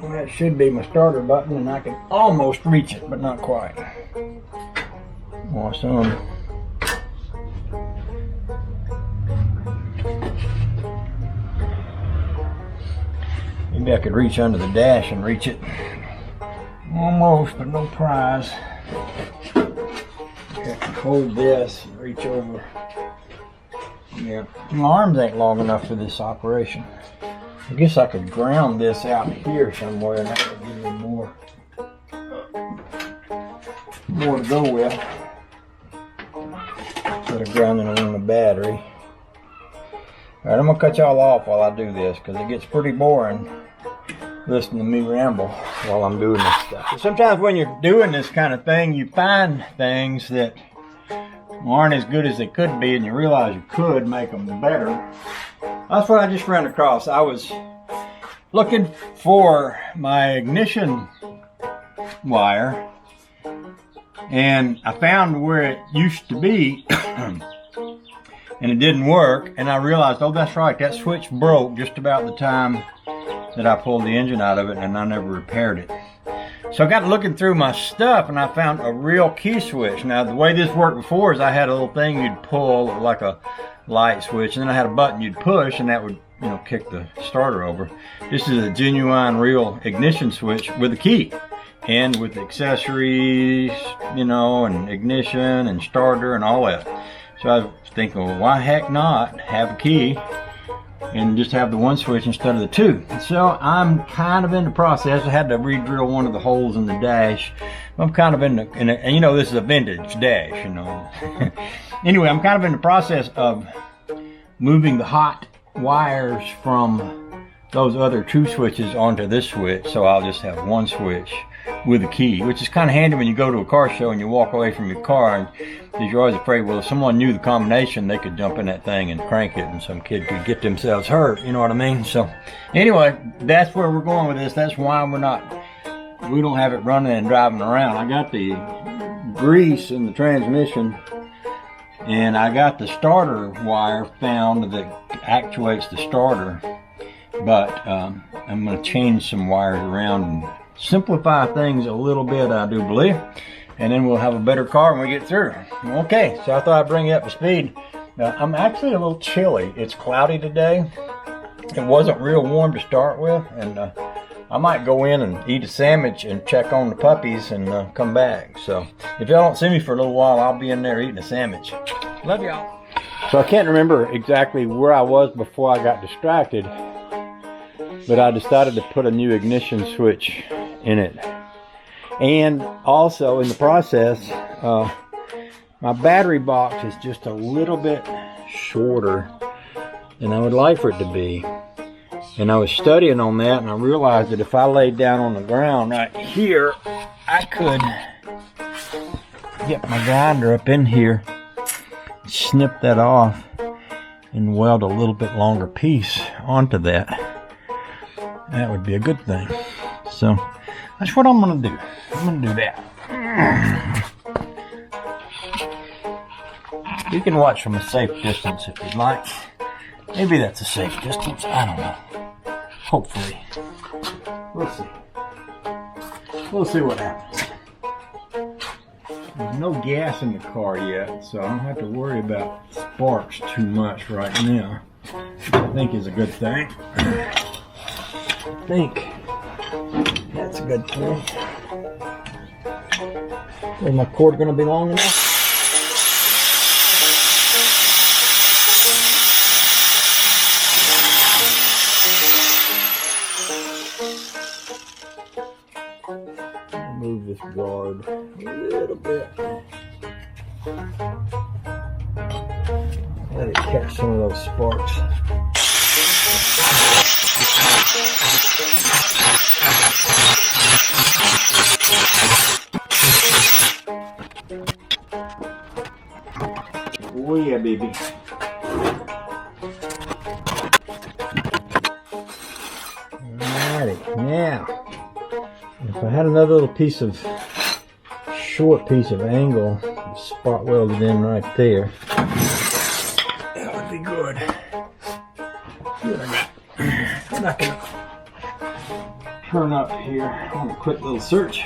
Well, that should be my starter button, and I can almost reach it, but not quite. Awesome. Maybe I could reach under the dash and reach it. Almost, but no prize. I can hold this and reach over. Yeah, my arms ain't long enough for this operation. I guess I could ground this out here somewhere, and that would give me more to go with. Instead of grounding it on the battery. Alright, I'm going to cut y'all off while I do this, because it gets pretty boring listening to me ramble while I'm doing this stuff. Sometimes when you're doing this kind of thing, you find things that aren't as good as they could be, and you realize you could make them better. That's what I just ran across. I was looking for my ignition wire, and I found where it used to be, and it didn't work, and I realized, oh, that's right, that switch broke just about the time that I pulled the engine out of it, and I never repaired it. So I got looking through my stuff, and I found a real key switch. Now, the way this worked before is I had a little thing you'd pull, like a light switch, and then I had a button you'd push, and that would, you know, kick the starter over. This is a genuine, real ignition switch with a key, and with accessories, you know, and ignition and starter and all that. So I was thinking, well, why heck not have a key and just have the one switch instead of the two. So I'm kind of in the process. I had to re-drill one of the holes in the dash. I'm kind of and you know, this is a vintage dash, you know. Anyway, I'm kind of in the process of moving the hot wires from those other two switches onto this switch, so I'll just have one switch with a key, which is kind of handy when you go to a car show and you walk away from your car, and because you're always afraid, well, if someone knew the combination, they could jump in that thing and crank it, and some kid could get themselves hurt, you know what I mean? So anyway, that's where we're going with this. That's why we don't have it running and driving around. I got the grease in the transmission, and I got the starter wire found that actuates the starter, but I'm going to change some wires around and simplify things a little bit, I do believe, and then we'll have a better car when we get through. Okay, so I thought I'd bring you up to speed. I'm actually a little chilly. It's cloudy today. It wasn't real warm to start with, and I might go in and eat a sandwich and check on the puppies and come back. So if y'all don't see me for a little while, I'll be in there eating a sandwich. Love y'all. So I can't remember exactly where I was before I got distracted, but I decided to put a new ignition switch in it. And also in the process, my battery box is just a little bit shorter than I would like for it to be. And I was studying on that, and I realized that if I laid down on the ground right here, I could get my grinder up in here, snip that off, and weld a little bit longer piece onto that. That would be a good thing. So that's what I'm going to do. I'm going to do that. You can watch from a safe distance if you'd like. Maybe that's a safe distance. I don't know. Hopefully. We'll see. We'll see what happens. There's no gas in the car yet, so I don't have to worry about sparks too much right now, which I think is a good thing. I think that's a good thing. Is my cord going to be long enough? Move this guard a little bit. Let it catch some of those sparks. Oh yeah, baby. Alrighty, now if I had another little short piece of angle spot welded in right there, that would be good. I'm not gonna turn up here on a quick little search.